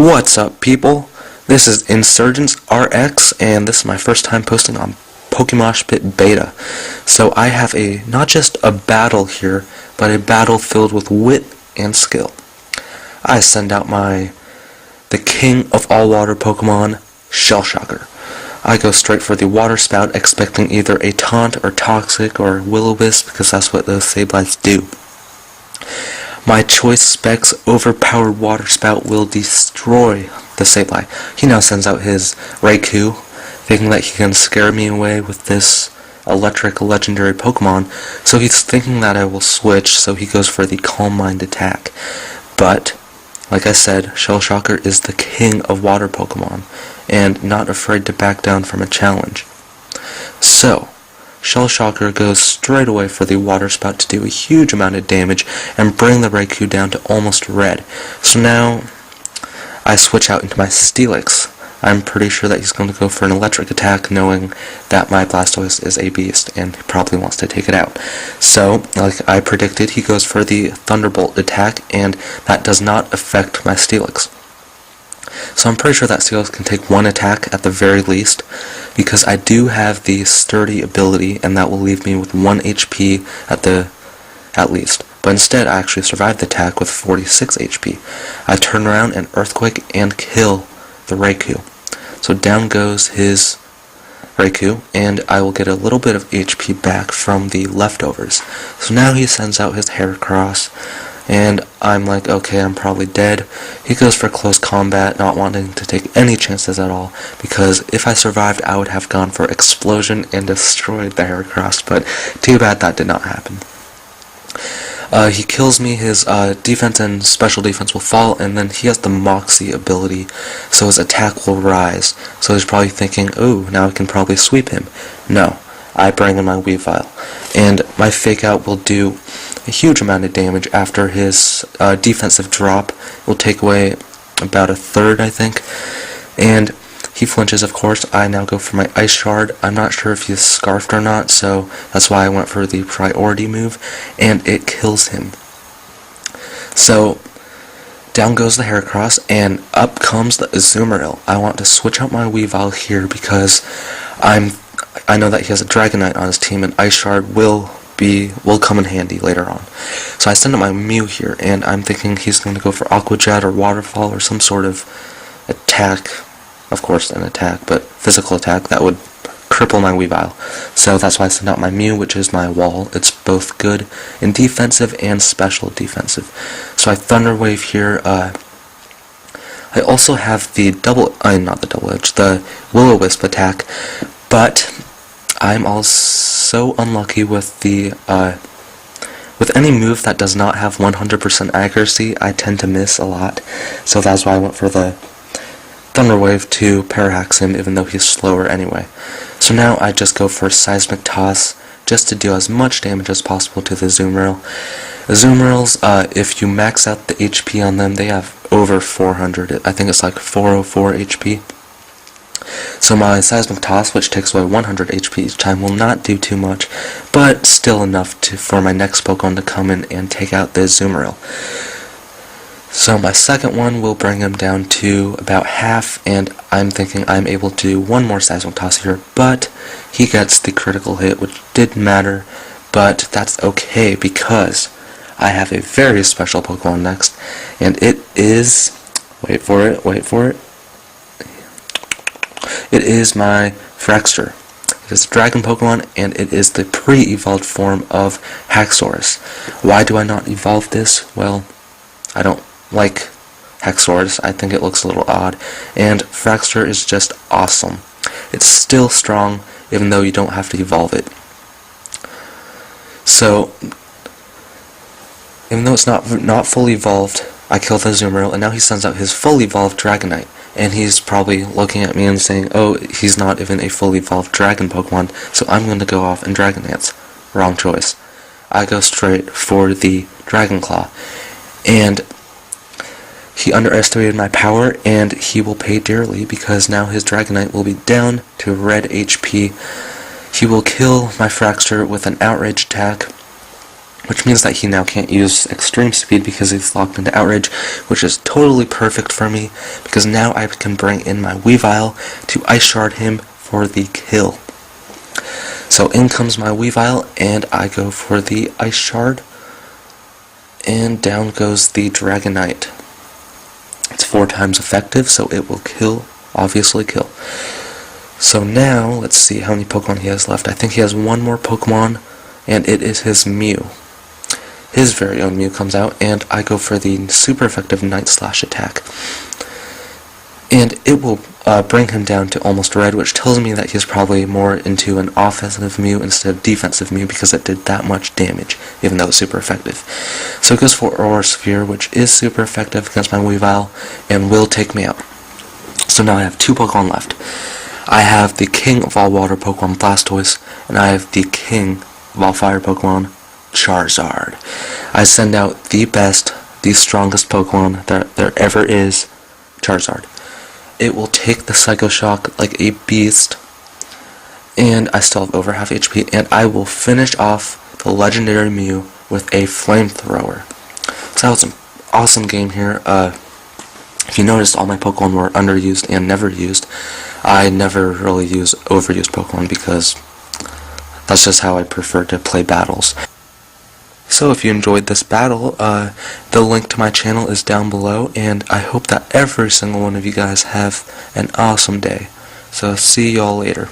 What's up, people? This is InsurgenceRX, and this is my first time posting on Pokemoshpitbeta. So I have not just a battle here, but a battle filled with wit and skill. I send out the king of all water Pokemon, Shellshocker. I go straight for the water spout, expecting either a taunt or toxic or will-o-wisp, because that's what those Sableites do. My choice spec's overpowered water spout will destroy the Sableye. He now sends out his Raikou, thinking that he can scare me away with this electric legendary Pokemon, so he's thinking that I will switch, so he goes for the Calm Mind attack. But, like I said, Shellshocker is the king of water Pokemon, and not afraid to back down from a challenge. So, Shellshocker goes straight away for the water spout to do a huge amount of damage and bring the Raikou down to almost red. So now I switch out into my Steelix. I'm pretty sure that he's going to go for an electric attack, knowing that my Blastoise is a beast and he probably wants to take it out. So, like I predicted, he goes for the Thunderbolt attack, and that does not affect my Steelix. So I'm pretty sure that Steelix can take one attack at the very least, because I do have the Sturdy ability, and that will leave me with 1 HP at least. But instead, I actually survived the attack with 46 HP. I turn around and Earthquake and kill the Raikou. So down goes his Raikou, and I will get a little bit of HP back from the leftovers. So now he sends out his Heracross, and I'm like, okay, I'm probably dead. He goes for close combat, not wanting to take any chances at all, because if I survived, I would have gone for Explosion and destroyed the Heracross, but too bad that did not happen. He kills me, his defense and special defense will fall, and then he has the Moxie ability, so his attack will rise. So he's probably thinking, oh, now I can probably sweep him. No, I bring in my Weavile, and my Fake Out will do a huge amount of damage after his defensive drop. Will take away about a third, I think, and he flinches, of course. I now go for my Ice Shard. I'm not sure if he's Scarfed or not, so that's why I went for the priority move, and it kills him. So down goes the Heracross, and up comes the Azumarill. I want to switch out my Weavile here because I know that he has a Dragonite on his team, and Ice Shard will come in handy later on. So I send out my Mew here, and I'm thinking he's going to go for Aqua Jet or Waterfall or some sort of attack. Of course, an attack, but physical attack that would cripple my Weavile. So that's why I send out my Mew, which is my wall. It's both good in defensive and special defensive. So I Thunder Wave here. I also have the the Will-O-Wisp attack, but I'm also unlucky with with any move that does not have 100% accuracy. I tend to miss a lot, so that's why I went for the Thunder Wave to Parahax him, even though he's slower anyway. So now I just go for Seismic Toss, just to deal as much damage as possible to the Azumarill. Azumarills, if you max out the HP on them, they have over 400. I think it's like 404 HP. So my Seismic Toss, which takes away 100 HP each time, will not do too much, but still enough for my next Pokemon to come in and take out the Azumarill. So my second one will bring him down to about half, and I'm thinking I'm able to do one more Seismic Toss here, but he gets the critical hit, which didn't matter, but that's okay because I have a very special Pokemon next, and it is, wait for it, it is my Fraxter. It is a dragon Pokemon, and it is the pre-evolved form of Haxorus. Why do I not evolve this? Well, I don't like Haxorus. I think it looks a little odd, and Fraxter is just awesome. It's still strong, even though you don't have to evolve it. So, even though it's not fully evolved, I kill the Azumarill, and now he sends out his fully evolved Dragonite, and he's probably looking at me and saying, oh, he's not even a fully evolved Dragon Pokemon, so I'm going to go off and Dragon Dance. Wrong choice. I go straight for the Dragon Claw, and he underestimated my power, and he will pay dearly because now his Dragonite will be down to red HP. He will kill my Fraxter with an Outrage attack, which means that he now can't use extreme speed because he's locked into outrage, which is totally perfect for me, because now I can bring in my Weavile to Ice Shard him for the kill. So in comes my Weavile, and I go for the Ice Shard, and down goes the Dragonite. It's 4 times effective, so it will kill, obviously kill. So now, let's see how many Pokemon he has left. I think he has one more Pokemon, and it is his Mew. His very own Mew comes out, and I go for the super effective Night Slash attack. And it will bring him down to almost red, which tells me that he's probably more into an offensive Mew instead of defensive Mew, because it did that much damage, even though it's super effective. So it goes for Aura Sphere, which is super effective against my Weavile, and will take me out. So now I have 2 Pokemon left. I have the king of all water Pokemon, Blastoise, and I have the king of all fire Pokemon, Charizard. I send out the best, the strongest Pokemon that there ever is, Charizard. It will take the Psycho Shock like a beast, and I still have over half HP, and I will finish off the legendary Mew with a Flamethrower. So that was an awesome game here. If you noticed, all my Pokemon were underused and never used. I never really use overused Pokemon because that's just how I prefer to play battles. So if you enjoyed this battle, the link to my channel is down below, and I hope that every single one of you guys have an awesome day. So see y'all later.